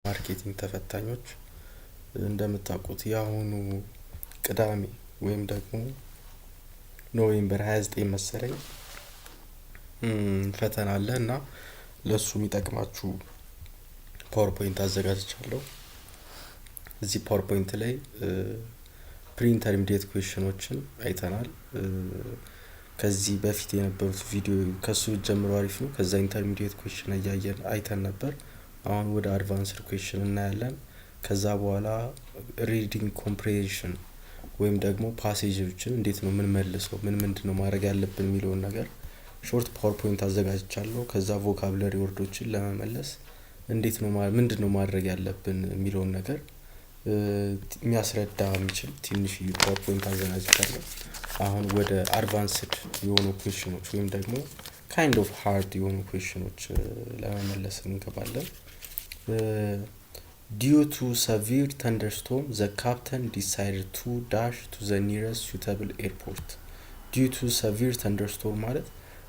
ማርኬቲንግ ተፈታኞች እንደምታውቁት ያሁኑ ቅዳሜ ወይም ደግሞ ኖቬምበር 29 መሰለኝ ፈተና አለ እና ለሱ የሚጠቅማችሁ ፓወርፖይንት አዘጋጅቻለሁ። እዚህ ፓወርፖይንት ላይ ፕሪ ኢንተርሚዲየት ኩዌሽኖችን አይተናል። ከዚህ በፊት የነበሩት ቪዲዮ ከሱ ጀምሮ አሪፍ ነው። ከዛ ኢንተርሚዲየት ኩዌሽን እያየን አይተን ነበር። አሁን ወደ አድቫንስድ ኩዌሽን እናያለን። ከዛ በኋላ ሪዲንግ ኮምፕሬሄንሽን ወይም ደግሞ ፓሴጆችን እንዴት ነው የምንመልሰው፣ ምንድነው ማድረግ ያለብን የሚለውን ነገር ሾርት ፓወርፖይንት አዘጋጅቻለሁ። ከዛ ቮካብለሪ ወርዶችን ለመመለስ እንዴት ነው ምንድነው ማድረግ ያለብን የሚለውን ነገር የሚያስረዳ የሚችል ትንሽ ፓወርፖይንት አዘጋጅቻለሁ። አሁን ወደ አድቫንስድ የሆኑ ኩዌሽኖች ወይም ደግሞ ካይንድ ኦፍ ሃርድ የሆኑ ኩዌሽኖች ለመመለስ እንገባለን። Due to severe thunderstorm, the captain decided to dash to the nearest suitable airport. Due to severe thunderstorm ማለት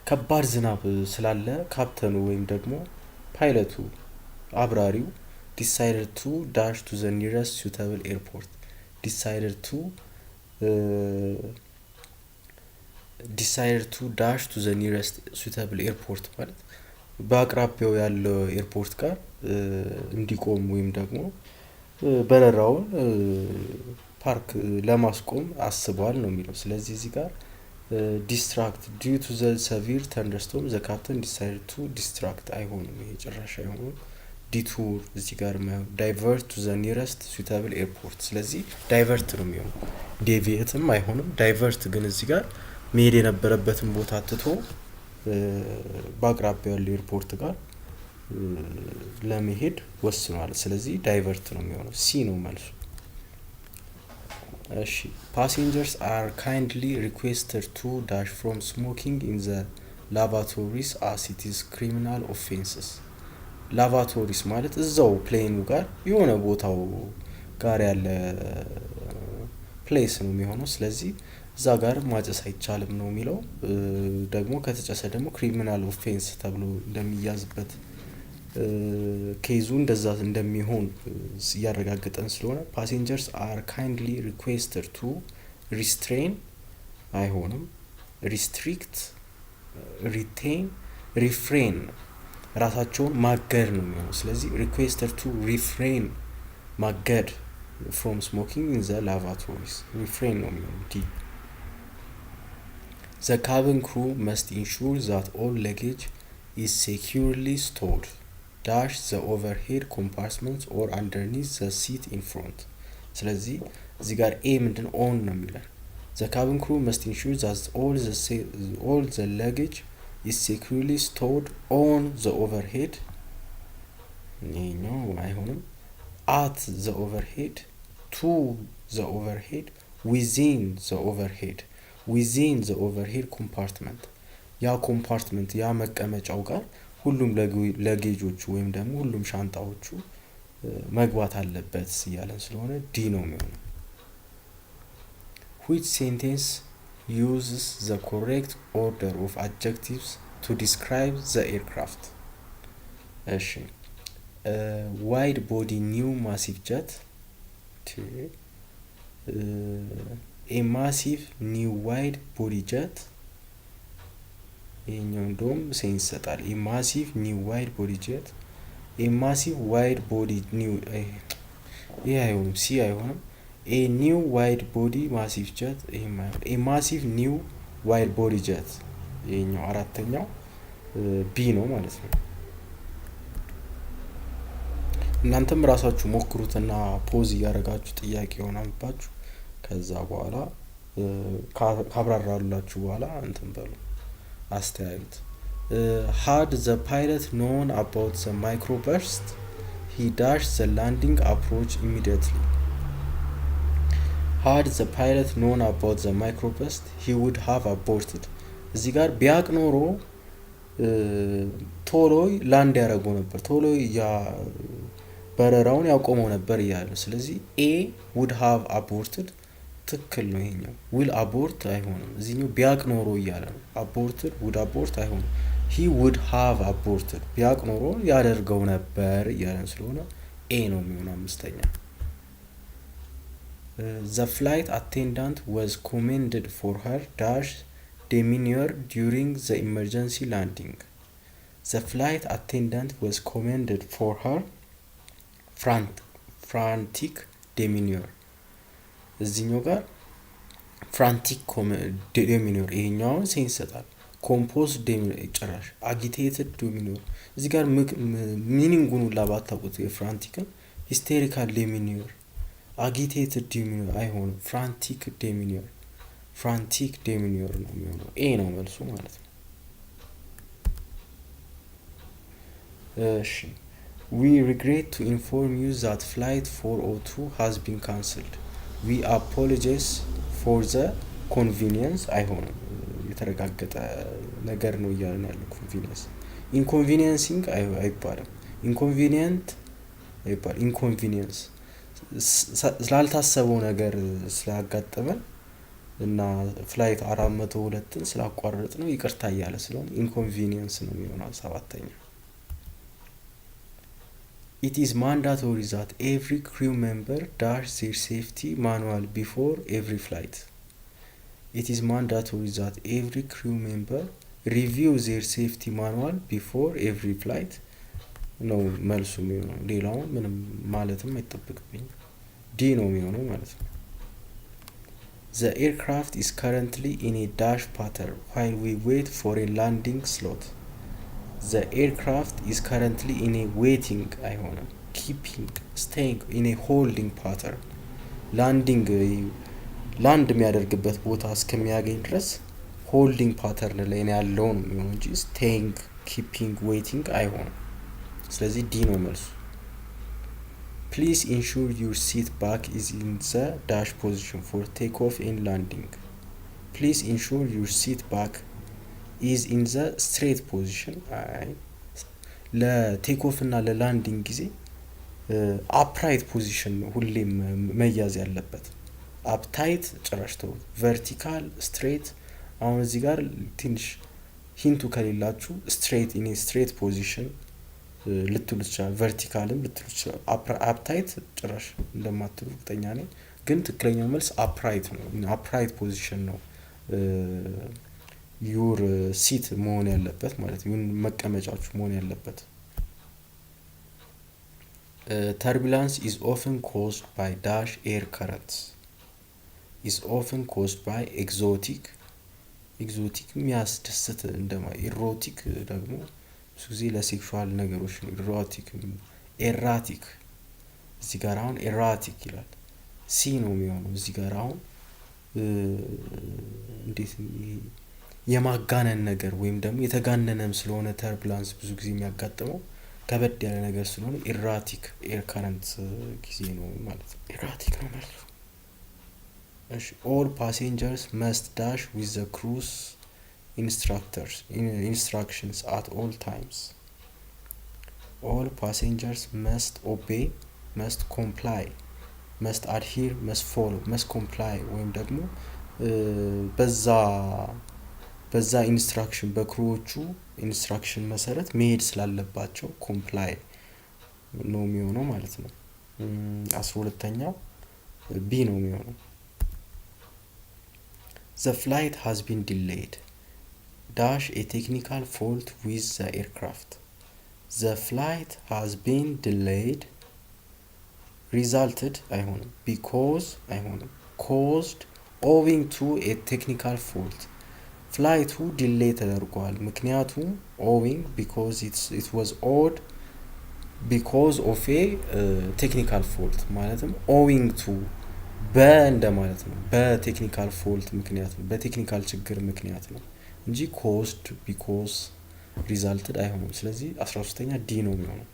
ከባድ ዝናብ ስላለ ካፕተኑ ወይም ደግሞ ፓይለቱ አብራሪው decided to dash to the nearest suitable airport. decided to dash to the nearest suitable airport ማለት በአቅራቢያው ያለው ኤርፖርት ጋር እንዲቆም ወይም ደግሞ በረራውን ፓርክ ለማስቆም አስቧል ነው የሚለው። ስለዚህ እዚህ ጋር ዲስትራክት due to the severe thunderstorm the captain decided to distract አይሆንም፣ ይሄ ጭራሽ አይሆንም። ዲቱር እዚህ ጋር divert to the nearest suitable airport፣ ስለዚህ ዳይቨርት ነው የሚሆነው፣ ዴቪየትም አይሆንም። ዳይቨርት ግን እዚህ ጋር መሄድ የነበረበትን ቦታ ትቶ በአቅራቢያው ያለው ኤርፖርት ጋር ለመሄድ ወስኗል። ስለዚህ ዳይቨርት ነው የሚሆነው፣ ሲ ነው መልሱ። እሺ passengers are kindly requested to dash from smoking in the lavatories as it is criminal offenses። ላቫቶሪስ ማለት እዛው ፕሌኑ ጋር የሆነ ቦታው ጋር ያለ ፕሌስ ነው የሚሆነው። ስለዚህ እዛ ጋር ማጨስ አይቻልም ነው የሚለው። ደግሞ ከተጨሰ ደግሞ ክሪሚናል ኦፌንስ ተብሎ እንደሚያዝበት ኬዙ እንደዛ እንደሚሆን እያረጋገጠን ስለሆነ passengers are kindly requested to restrain አይሆንም፣ restrict፣ retain፣ refrain ራሳቸውን ማገድ ነው የሚሆነው። ስለዚህ requested to refrain ማገድ from smoking in the lavatories refrain ነው የሚሆነው። The cabin crew must ensure that all luggage is securely stored dash the overhead compartments or underneath the seat in front። ስለዚህ እዚህ ጋር ኤ ምንድን ኦን ነው የሚለው። The cabin crew must ensure that all the luggage is securely stored on the overhead ነው አይሆንም። at the overhead to the overhead within the overhead compartment ያ ኮምፓርትመንት ያ መቀመጫው ጋር ሁሉም ለጌጆቹ ወይም ደግሞ ሁሉም ሻንጣዎቹ መግባት አለበት እያለን ስለሆነ ዲ ነው የሚሆነው። which sentence uses the correct order of adjectives to describe the aircraft? እሺ wide body new massive jet a massive new wide body jet ይሄኛው እንደውም ሴንስ ይሰጣል። a massive new wide body jet a massive wide body new ይሄ አይሆንም፣ ሲ አይሆንም። a new wide body massive jet ይሄ ማለት a massive new wide body jet ይሄኛው አራተኛው ቢ ነው ማለት ነው። እናንተም ራሳችሁ ሞክሩትና ፖዝ እያደረጋችሁ ጥያቄ ሆናባችሁ ከዛ በኋላ ካብራራላችሁ በኋላ እንትን በሉ አስተያዩት። had the pilot known about the microburst he dashed the landing approach immediately. had the pilot known about the microburst he would have aborted። እዚህ ጋር ቢያቅ ኖሮ ቶሎ ላንድ ያደርገው ነበር፣ ቶሎ በረራውን ያቆመው ነበር እያለ። ስለዚህ ኤ would have aborted ትክክል ነው። ይሄኛው will abort አይሆንም፣ እዚህኛው ቢያቅ ኖሮ እያለ ነው። aborted would abort አይሆንም። he would have aborted ቢያቅ ኖሮ ያደርገው ነበር እያለን ስለሆነ ኤ ነው የሚሆነው አምስተኛ። The flight attendant was commended for her dash demeanor during the emergency landing. The flight attendant was commended for her frantic demeanor. እዚህኛው ጋር ፍራንቲክ ዴሚኖር ይሄኛውን ሴንስ ይሰጣል። ኮምፖዝ ዴሚኖር ጭራሽ አጊቴትድ ዴሚኖር እዚህ ጋር ሚኒንጉን ላባታውቁት የፍራንቲክን ሂስቴሪካል ዴሚኖር አጊቴትድ ዴሚኖር አይሆንም። ፍራንቲክ ዴሚኖር ነው የሚሆነው። ኤ ነው መልሱ ማለት ነው። እሺ we regret to inform you that flight 402 has been cancelled. we apologize for the convenience አይሆንም። የተረጋገጠ ነገር ነው እያልን ያለው ኮንቪኒየንስ ኢንኮንቪኒየንሲንግ አይባልም። ኢንኮንቪኒየንት አይባል ኢንኮንቪኒየንስ ስላልታሰበው ነገር ስላጋጠመን እና ፍላይት 402ን ስላቋረጥ ነው ይቅርታ እያለ ስለሆነ ኢንኮንቪኒየንስ ነው የሚሆነው ሰባተኛ። It is mandatory that every crew member dash their safety manual before every flight. It is mandatory that every crew member review their safety manual before every flight. ነው መልሱ የሚሆነው። ሌላው ምንም ማለትም አይጠበቅብኝም። ዲ ነው የሚሆነው ማለት ነው። The aircraft is currently in a dash pattern while we wait for a landing slot. The aircraft is currently in a waiting አይሆንም keeping staying in a holding pattern. ላንድ የሚያደርግበት ቦታ እስከሚያገኝ ድረስ ሆልዲንግ ፓተርን ላይ ያለው ነው የሚሆነው እንጂ staying keeping waiting አይሆንም። ስለዚህ ዲ ነው መልሱ። Please ensure your seat back is in the dash position for takeoff and landing. Please ensure your seat back is in the straight position. ለቴክኦፍ እና ለላንዲንግ ጊዜ አፕራይት ፖዚሽን ነው ሁሌም መያዝ ያለበት። አፕታይት ጭራሽ ተው። ቨርቲካል ስትሬት አሁን እዚህ ጋር ትንሽ ሂንቱ ከሌላችሁ ስትሬት ኢን ስትሬት ፖዚሽን ልትሉ ይችላል። ቨርቲካልም ልትሉ ይችላል። አፕታይት ጭራሽ እንደማትሉ እርግጠኛ ነኝ። ግን ትክክለኛው መልስ አፕራይት ነው። አፕራይት ፖዚሽን ነው ዩር ሲት መሆን ያለበት ማለት ነው። መቀመጫችሁ መሆን ያለበት። turbulence is often caused by dash air currents. is often caused by exotic የሚያስደስት እንደማ ኢሮቲክ ደግሞ ብዙ ጊዜ ለሴክሹዋል ነገሮች ነው። ኢሮቲክ ኤራቲክ እዚህ ጋር አሁን ኤራቲክ ይላል። ሲ ነው የሚሆነው እዚህ ጋር አሁን እንዴት የማጋነን ነገር ወይም ደግሞ የተጋነነም ስለሆነ ተርቡላንስ ብዙ ጊዜ የሚያጋጥመው ከበድ ያለ ነገር ስለሆነ ኢራቲክ ኤር ካረንት ጊዜ ነው ማለት ነው። ኢራቲክ ነው ማለት ነው። እሺ all passengers must dash with the cruise instructions at all times. all passengers must obey, must comply, must adhere, must follow, must comply ወይም ደግሞ በዛ ኢንስትራክሽን በክሩዎቹ ኢንስትራክሽን መሰረት መሄድ ስላለባቸው ኮምፕላይ ነው የሚሆነው ማለት ነው። 12ኛው ቢ ነው የሚሆነው። The flight has been delayed. dash a technical fault with the aircraft. The flight has been delayed resulted አይሆንም because አይሆንም caused owing to a technical fault. ፍላይቱ ዲሌይ ተደርጓል ምክንያቱም owing because it was owed because of a technical fault ማለትም owing to እንደማለት ነው። በቴክኒካል ፎልት ምክንያት ነው፣ በቴክኒካል ችግር ምክንያት ነው እንጂ caused because resulted አይሆንም። ስለዚህ 13ኛ ዲ ነው የሚሆነው።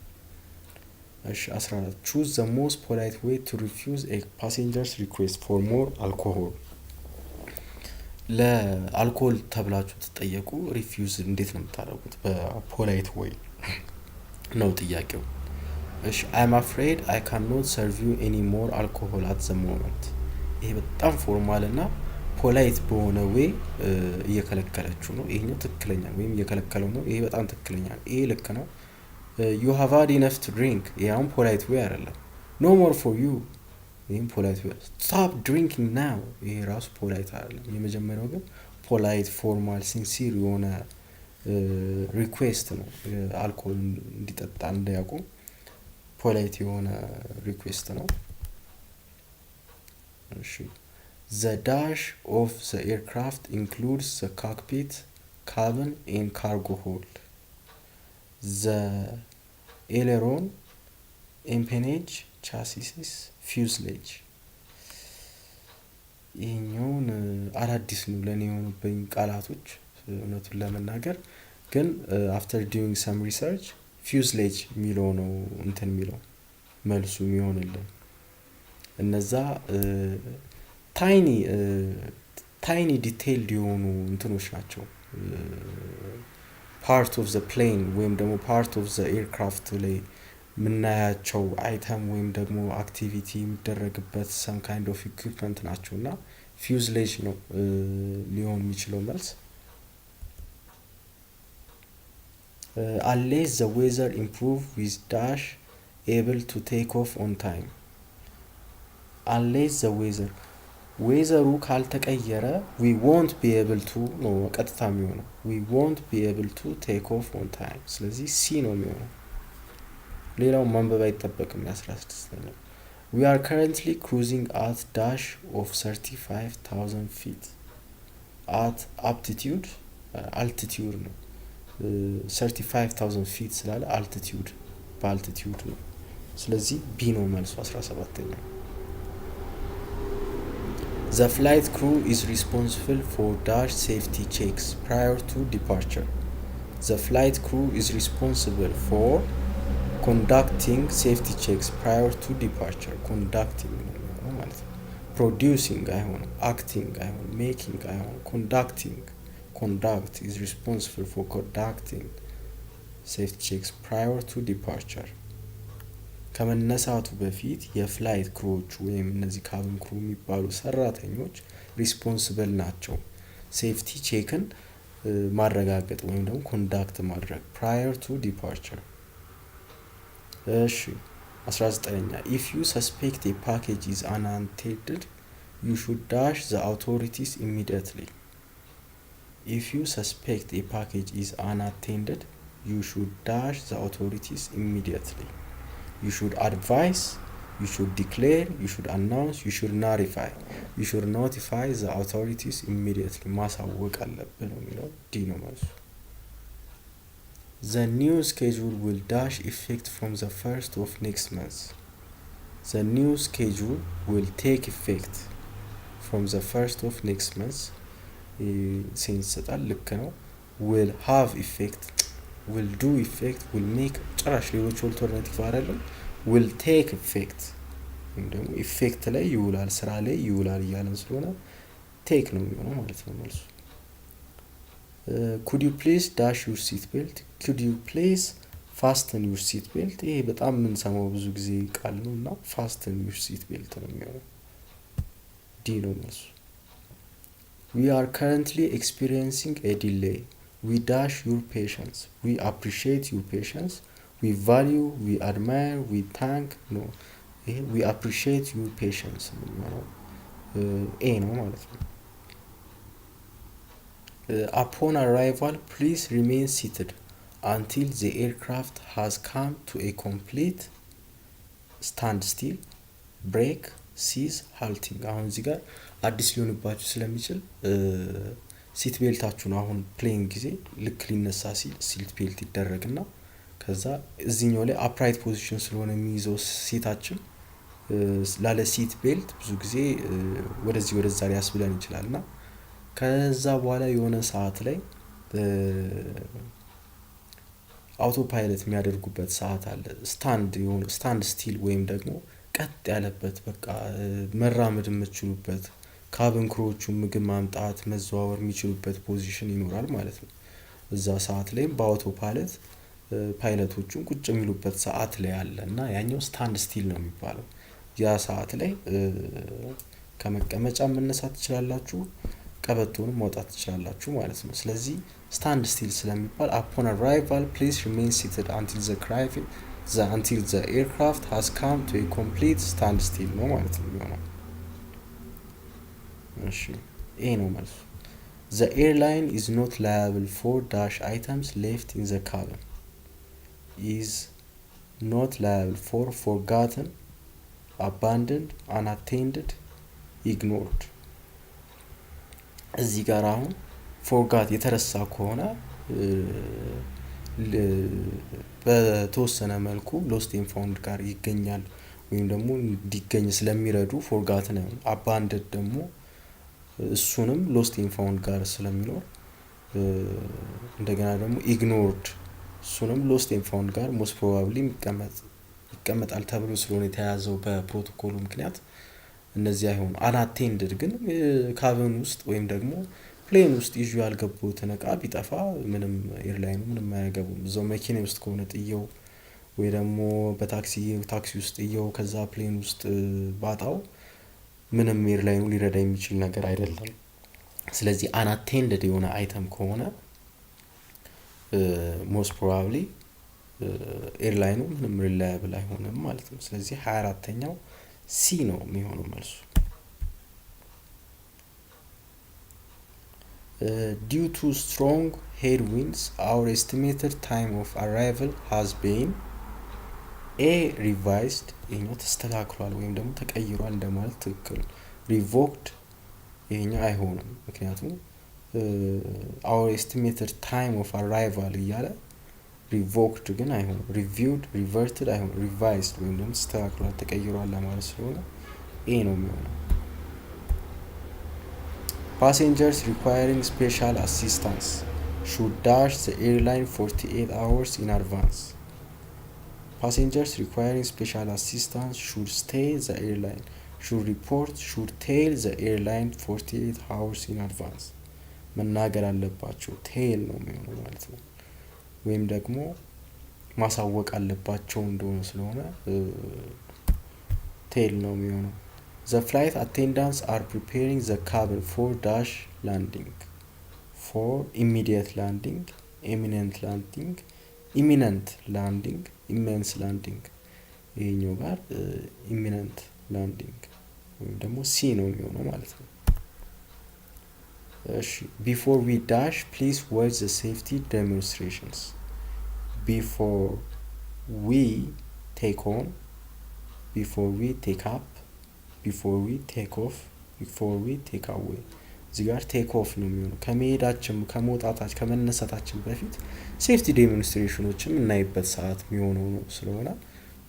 እሺ 14 choose the most polite way to refuse a passenger's request for more alcohol. ለአልኮል ተብላችሁ ተጠየቁ ሪፊውዝ እንዴት ነው የምታደርጉት? በፖላይት ወይ ነው ጥያቄው። እሺ I'm afraid I cannot serve you any more alcohol at the moment. ይሄ በጣም ፎርማል እና ፖላይት በሆነ ወይ እየከለከለችው ነው። ይሄኛው ትክክለኛ ወይም እየከለከለው ነው። ይሄ በጣም ትክክለኛ ነው። ይሄ ልክ ነው። ዩ ሃቭ ሃድ ኢነፍ ቱ ድሪንክ። ያውም ፖላይት ዌይ አይደለም። ኖ ሞር ፎር ዩ፣ ይህም ፖላይት ዌይ። ስቶፕ ድሪንኪንግ ናው፣ ይሄ ራሱ ፖላይት አይደለም። የመጀመሪያው ግን ፖላይት ፎርማል ሲንሲር የሆነ ሪኩዌስት ነው፣ አልኮል እንዲጠጣ እንዳያቆም ፖላይት የሆነ ሪኩዌስት ነው። እሺ the dash of the aircraft includes the cockpit, cabin and cargo hold. The aileron, empennage, chassis, fuselage. ይህኛውን አዳዲስ ነው ለኔ የሆኑብኝ ቃላቶች እውነቱን ለመናገር ግን አፍተር ዱዊንግ ሰም ሪሰርች ፊውዝሌጅ የሚለው ነው እንትን የሚለው መልሱ የሚሆንልን። እነዛ ታይኒ ዲቴይልድ የሆኑ እንትኖች ናቸው። ፓርት ኦፍ ዘ ፕሌን ወይም ደግሞ ፓርት ኦፍ ዘ ኤርክራፍት ላይ የምናያቸው አይተም ወይም ደግሞ አክቲቪቲ የሚደረግበት ሰም ካይንድ ኦፍ ኢኩፕመንት ናቸው እና ፊውዝሌጅ ነው ሊሆን የሚችለው መልስ። unless the weather improve with dash able to take off on time. unless the ዌዘሩ ካልተቀየረ we won't be able to ነው ቀጥታ የሚሆነው we won't be able to take off on time። ስለዚህ ሲ ነው የሚሆነው። ሌላው ማንበብ አይጠበቅም። 16ኛው we are currently cruising at dash of 35,000 feet at altitude ነው 35,000 feet ስላለ altitude በaltitude ነው። ስለዚህ ቢ ነው መልሱ 17ኛው። The flight crew is responsible for dash safety checks prior to departure. The flight crew is responsible for conducting safety checks prior to departure. Conducting ማለት ነው። Producing አይሆንም፣ acting አይሆንም፣ making አይሆንም፣ conducting. Conduct is responsible for conducting safety checks prior to departure. ከመነሳቱ በፊት የፍላይት ክሮች ወይም እነዚህ ካቢን ክሩ የሚባሉ ሰራተኞች ሪስፖንስብል ናቸው ሴፍቲ ቼክን ማረጋገጥ ወይም ደግሞ ኮንዳክት ማድረግ prior to departure። እሺ 19ኛ if you suspect a package is unattended you should dash the authorities immediately. if you suspect a package is unattended you should dash the authorities immediately. you should advise, you should declare, you should announce, you should notify. you should notify the authorities immediately. ማሳወቅ አለብህ ነው የሚለው ዲ ነው መልሱ። the new schedule will dash effect from the 1st of next month. the new schedule will take effect from the 1st of next month. ሴንስ ይሰጣል። ልክ ነው። will have effect will do effect will make ጭራሽ ሌሎች ኦልተርናቲቭ አይደለም will take effect ወይም ደግሞ ኢፌክት ላይ ይውላል ስራ ላይ ይውላል እያለን ስለሆነ ቴክ ነው የሚሆነው ማለት ነው መልሱ። could you please dash your seat belt? could you please fasten your seat belt? ይሄ በጣም የምንሰማው ብዙ ጊዜ ቃል ነው እና fasten your seat belt ነው የሚሆነው ዲ ነው መልሱ። we are currently experiencing a delay. we dash your patience. we appreciate your patience. we value, we admire, we thank no we appreciate your patience ነው ኤ ነው ማለት ነው። upon arrival please remain seated until the aircraft has come to a complete standstill, break, cease, halting. አሁን እዚህ ጋር አዲስ ሊሆንባችሁ ስለሚችል ሲት ቤልታችሁን አሁን ፕሌን ጊዜ ልክ ሊነሳ ሲል ሲት ቤልት ይደረግና ከዛ እዚህኛው ላይ አፕራይት ፖዚሽን ስለሆነ የሚይዘው ሲታችን ላለ ሲት ቤልት ብዙ ጊዜ ወደዚህ ወደዛ ሊያስብለን ይችላልና ከዛ በኋላ የሆነ ሰዓት ላይ አውቶ ፓይለት የሚያደርጉበት ሰዓት አለ። ስታንድ ስቲል ወይም ደግሞ ቀጥ ያለበት በቃ መራመድ የምትችሉበት ካቢን ክሮቹ ምግብ ማምጣት መዘዋወር የሚችሉበት ፖዚሽን ይኖራል ማለት ነው። እዛ ሰዓት ላይ በአውቶ ፓይለቶቹን ቁጭ የሚሉበት ሰዓት ላይ አለ እና ያኛው ስታንድ ስቲል ነው የሚባለው። ያ ሰዓት ላይ ከመቀመጫ መነሳት ትችላላችሁ፣ ቀበቶንም ማውጣት ትችላላችሁ ማለት ነው። ስለዚህ ስታንድ ስቲል ስለሚባል upon arrival please remain seated until the aircraft has come to a complete standstill ነው ማለት ነው የሚሆነው። እሺ ይሄ ነው መልሱ። The airline is not liable for dash items left in the cabin. Is not liable for forgotten, abandoned, unattended, ignored. እዚህ ጋር አሁን ፎርጋት የተረሳ ከሆነ በተወሰነ መልኩ ሎስት ኤንድ ፋውንድ ጋር ይገኛል ወይም ደግሞ እንዲገኝ ስለሚረዱ ፎርጋት ነው። አባንደድ ደግሞ እሱንም ሎስት ኤንድ ፋውንድ ጋር ስለሚኖር እንደገና ደግሞ ኢግኖርድ እሱንም ሎስት ኤንድ ፋውንድ ጋር ሞስት ፕሮባብሊ ይቀመጣል ተብሎ ስለሆነ የተያዘው በፕሮቶኮሉ ምክንያት እነዚህ አይሆኑ። አናቴንድድ ግን ካቢን ውስጥ ወይም ደግሞ ፕሌን ውስጥ ይዤ ያልገቡትን እቃ ቢጠፋ ምንም ኤርላይኑ ምንም አያገቡም። እዛው መኪና ውስጥ ከሆነ ጥየው ወይ ደግሞ በታክሲ ውስጥ ጥየው ከዛ ፕሌን ውስጥ ባጣው ምንም ኤርላይኑ ሊረዳ የሚችል ነገር አይደለም። ስለዚህ አናቴንድድ የሆነ አይተም ከሆነ ሞስት ፕሮባብሊ ኤርላይኑ ምንም ሪላያብል አይሆንም ማለት ነው። ስለዚህ 24ኛው ሲ ነው የሚሆነው መልሱ። Due to strong headwinds, our estimated time of arrival has been A revised ይሄኛው ተስተካክሏል ወይም ደግሞ ተቀይሯል እንደማለት ትክክል። Revoked ይሄኛው አይሆንም ምክንያቱም our estimated time of arrival እያለ revoked ግን አይሆንም። reviewed reverted አይሆንም። revised ወይም ደግሞ ተስተካክሏል ተቀይሯል ለማለት ስለሆነ ኤ ነው የሚሆነው። Passengers requiring special assistance should dash the airline 48 hours in advance. Passengers requiring special assistance should stay the airline, should report, should tell the airline 48 hours in advance. መናገር አለባቸው ቴል ነው የሚሆነው ማለት ነው። ወይም ደግሞ ማሳወቅ አለባቸው እንደሆነ ስለሆነ ቴል ነው የሚሆነው። The flight attendants are preparing the cabin for dash landing, for immediate landing, imminent landing, immense landing. ይሄኛው ጋር imminent landing ወይም ደግሞ ሲ ነው የሚሆነው ማለት ነው። Before we dash, please watch the safety demonstrations. Before we take on, before we take up, before we take off, before we take away. እዚህ ጋር ቴክ ኦፍ ነው የሚሆነው። ከመሄዳችን ከመውጣታችን ከመነሳታችን በፊት ሴፍቲ ዴሞንስትሬሽኖችን እናይበት ሰዓት የሚሆነው ነው ስለሆነ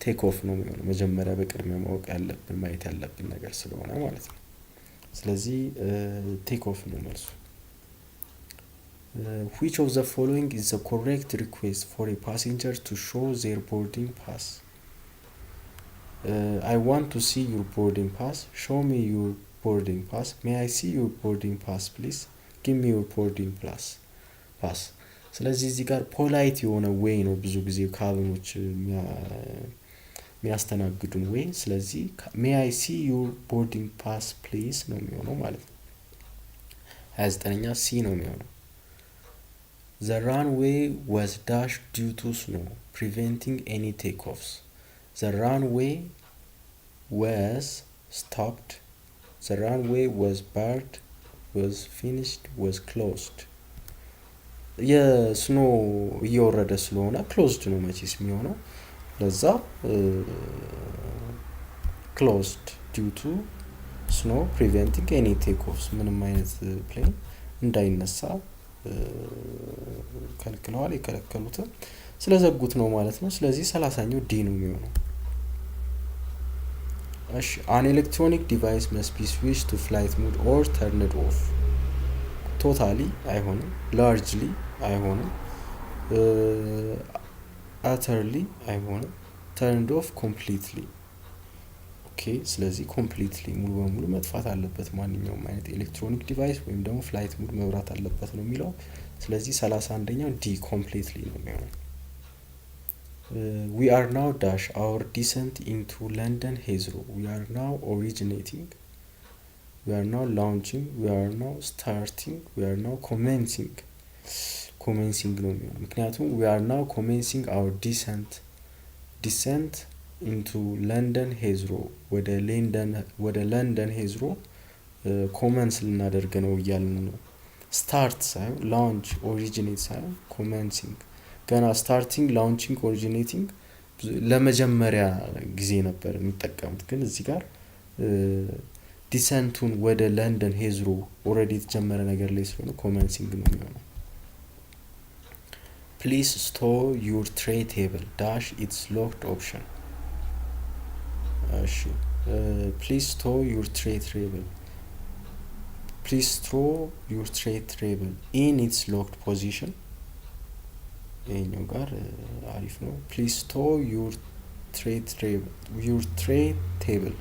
ቴክ ኦፍ ነው የሚሆነው። መጀመሪያ በቅድሚያ ማወቅ ያለብን ማየት ያለብን ነገር ስለሆነ ማለት ነው። ስለዚህ ቴክ ኦፍ ነው መልሱ። Which of the following is the correct request for a passenger to show their boarding pass? I want to see your boarding pass. Show me your boarding pass. May I see your boarding pass please? Give me your boarding pass. ስለዚህ እዚህ ጋር ፖላይት የሆነ ዌይ ነው ብዙ ጊዜ ካቢኖች የሚያስተናግዱን ዌይ። ስለዚህ may I see your boarding pass please ነው የሚሆነው ማለት ነው። 29ኛ ሲ ነው የሚሆነው። The runway was dashed due to snow, preventing any takeoffs. The runway was stopped. The runway was barred, was finished, was closed. የስኖ እየወረደ ስለሆነ ክሎዝድ ነው መቼስ የሚሆነው። ለዛ closed due to snow preventing any takeoffs ምንም አይነት ፕሌን እንዳይነሳ ከልክለዋል። የከለከሉትም ስለዘጉት ነው ማለት ነው። ስለዚህ 30ኛው ዲ ነው የሚሆነው። An electronic device must be switched to flight mode or turned off. Totally አይሆንም። largely አይሆንም። utterly አይሆንም። turned off completely. ስለዚህ completely ሙሉ በሙሉ መጥፋት አለበት። ማንኛውም አይነት ኤሌክትሮኒክ ዲቫይስ ወይም ደግሞ ፍላይት ሙድ መብራት አለበት ነው የሚለው። ስለዚህ 31ኛው ዲ completely ነው የሚሆነው። We are now dash our descent into London Heathrow. We are now originating. We are now launching. We are now starting. We are now commencing. ኮሜንሲንግ ነው የሚሆነው። ምክንያቱም we are now commencing our descent into ለንደን ሄዝሮ ወደ ለንደን ሄዝሮ ኮመንስ ልናደርግ ነው እያልን ነው። ስታርት ሳይሆን ላውንች ኦሪጂኔት ሳይሆን ኮሜንሲንግ ገና ስታርቲንግ ላውንቺንግ ኦሪጂኔቲንግ ለመጀመሪያ ጊዜ ነበር የሚጠቀሙት። ግን እዚህ ጋር ዲሰንቱን ወደ ለንደን ሄዝሮ ኦልሬዲ የተጀመረ ነገር ላይ ስለሆነ ኮሜንሲንግ ነው የሚሆነው። ፕሊዝ ስቶር ዩር ትሬይ ቴብል ዳሽ ኢትስ ሎክድ ኦፕሽን። እሺ ፕሊዝ ስቶር ዩር ትሬይ ቴብል ፕሊዝ ስቶር ዩር ትሬይ ቴብል ኢን ኢትስ ሎክድ ፖዚሽን። ይሄኛው ጋር አሪፍ ነው። ፕሊዝ ስቶር ዩር ትሬይ ቴብል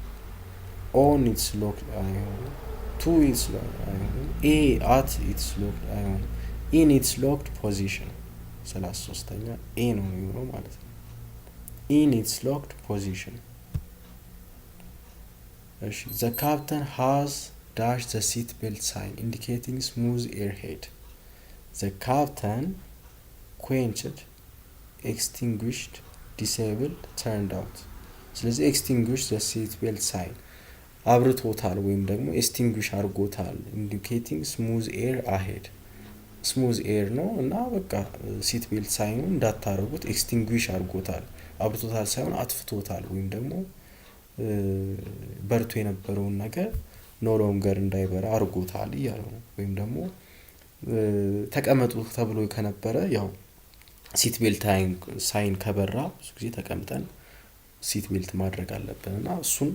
ኦን ኢትስ ሎክድ አይሆንም። ቱ ኢትስ አይሆንም። ኤ አት ኢትስ ሎክድ አይሆንም። ኢን ኢትስ ሎክድ ፖዚሽን 33ኛ ኤ ነው የሚሆነው ማለት ነው። ኢን ኢትስ ሎክድ ፖዚሽን። እሺ ዘ ካፕተን ሃዝ ዳሽ ዘ ሲት ቤልት ሳይን ኢንዲኬቲንግ ስሙዝ ኤርሄድ። ዘ ካፕተን quenched, extinguished, disabled, turned out። ስለዚህ extinguished the seat belt sign አብርቶታል ወይም ደግሞ extinguish አድርጎታል። indicating smooth air ahead smooth air ነው እና በቃ seat belt sign እንዳታረጉት extinguish አድርጎታል። አብርቶታል ሳይሆን አጥፍቶታል ወይም ደግሞ በርቶ የነበረውን ነገር no longer እንዳይበራ አድርጎታል እያሉ ነው። ወይም ደግሞ ተቀመጡ ተብሎ ከነበረ ያው ሲት ቤልት ሳይን ከበራ ብዙ ጊዜ ተቀምጠን ሲት ቤልት ማድረግ አለብን እና እሱን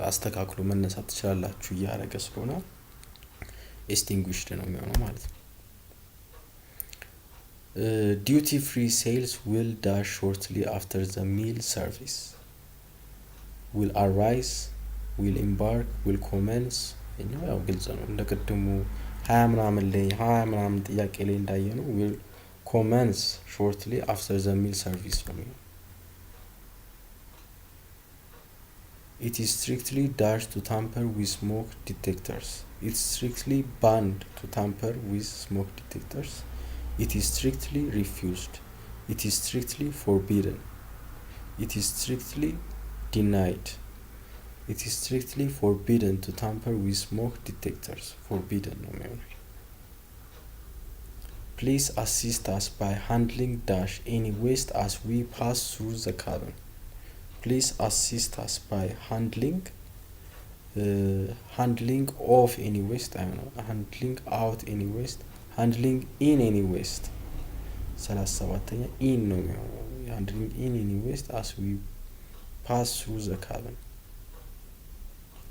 አስተካክሎ መነሳት ትችላላችሁ እያረገ ስለሆነ ኤክስቲንጉይሽድ ነው የሚሆነው ማለት ነው። ዲዩቲ ፍሪ ሴልስ ዊል ዳሽ ሾርትሊ አፍተር ዘ ሚል ሰርቪስ ዊል አራይዝ ዊል ኢምባርክ ዊል ኮሜንስ። ያው ግልጽ ነው እንደ ቅድሙ 20 ምናምን ጥያቄ ላይ እንዳየ ነው። ዊል ኮሜንስ ሾርትሊ አፍተር ዘ ሚል ሰርቪስ ነው የሚሆነው። It is strictly dashed to tamper with smoke detectors. It's strictly banned to tamper with smoke detectors. It is strictly refused. It is strictly forbidden. It is strictly denied. It is strictly forbidden to tamper with smoke detectors. Forbidden ነው የሚሆነው። Please assist us by handling dash any waste as we pass through the cabin. Please assist us by handling of any waste. I don't know. Handling out any waste. Handling in any waste. 37ኛ in ነው የሚሆነው። Handling in any waste as we pass through the cabin.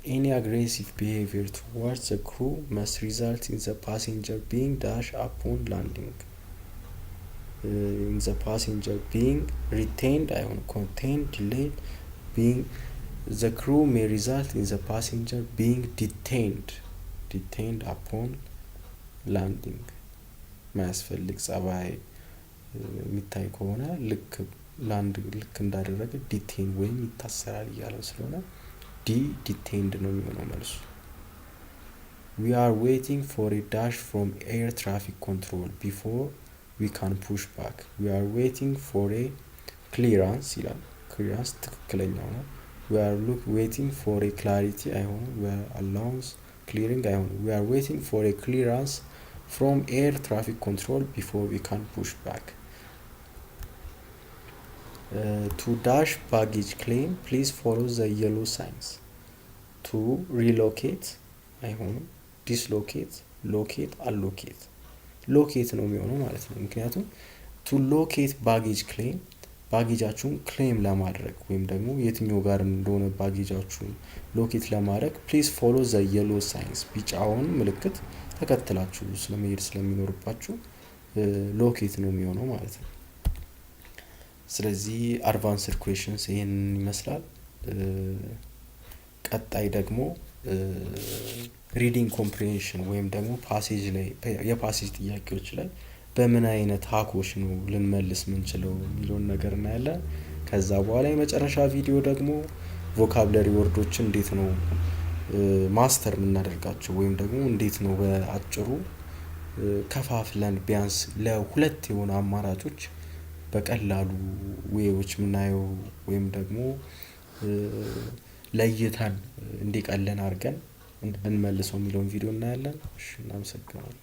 Any aggressive behavior towards the crew must result in the passenger being dashed upon landing. In the passenger being retained, contained, delayed, being the crew may result in the passenger being detained upon landing. ማያስፈልግ ጸባይ የሚታይ ከሆነ ልክ እንዳደረገ ዲቴን ወይም ይታሰራል እያለው ስለሆነ detained ነው የሚሆነው መልሱ። We are waiting for a dash from air traffic control before we can push back. We are waiting for a clearance ይላል። clearance ትክክለኛው ነው። We are waiting for a clarity አይሆንም። We are allowance clearing አይሆንም። We are waiting for a clearance from air traffic control before we can push back. To dash baggage claim, please follow the yellow signs. To relocate አይሆንም። dislocate, locate, allocate. locate ነው የሚሆነው ማለት ነው። ምክንያቱም to locate baggage claim ባጌጃችሁን ክሌም ለማድረግ ወይም ደግሞ የትኛው ጋር እንደሆነ ባጌጃችሁን ሎኬት ለማድረግ please follow the yellow signs ቢጫውን ምልክት ተከትላችሁ ስለመሄድ ስለሚኖርባችሁ ሎኬት ነው የሚሆነው ማለት ነው። ስለዚህ አድቫንስድ ኩዌስችንስ ይሄን ይመስላል። ቀጣይ ደግሞ ሪዲንግ ኮምፕሪሄንሽን ወይም ደግሞ ፓሴጅ ላይ የፓሴጅ ጥያቄዎች ላይ በምን አይነት ሃኮች ነው ልንመልስ ምንችለው የሚለውን ነገር እናያለን። ከዛ በኋላ የመጨረሻ ቪዲዮ ደግሞ ቮካብለሪ ወርዶችን እንዴት ነው ማስተር የምናደርጋቸው ወይም ደግሞ እንዴት ነው በአጭሩ ከፋፍለን ቢያንስ ለሁለት የሆኑ አማራጮች በቀላሉ ዌዎች ምናየው ወይም ደግሞ ለይተን እንዲቀለን አድርገን እንድንመልሰው የሚለውን ቪዲዮ እናያለን። እሺ እናመሰግናለን።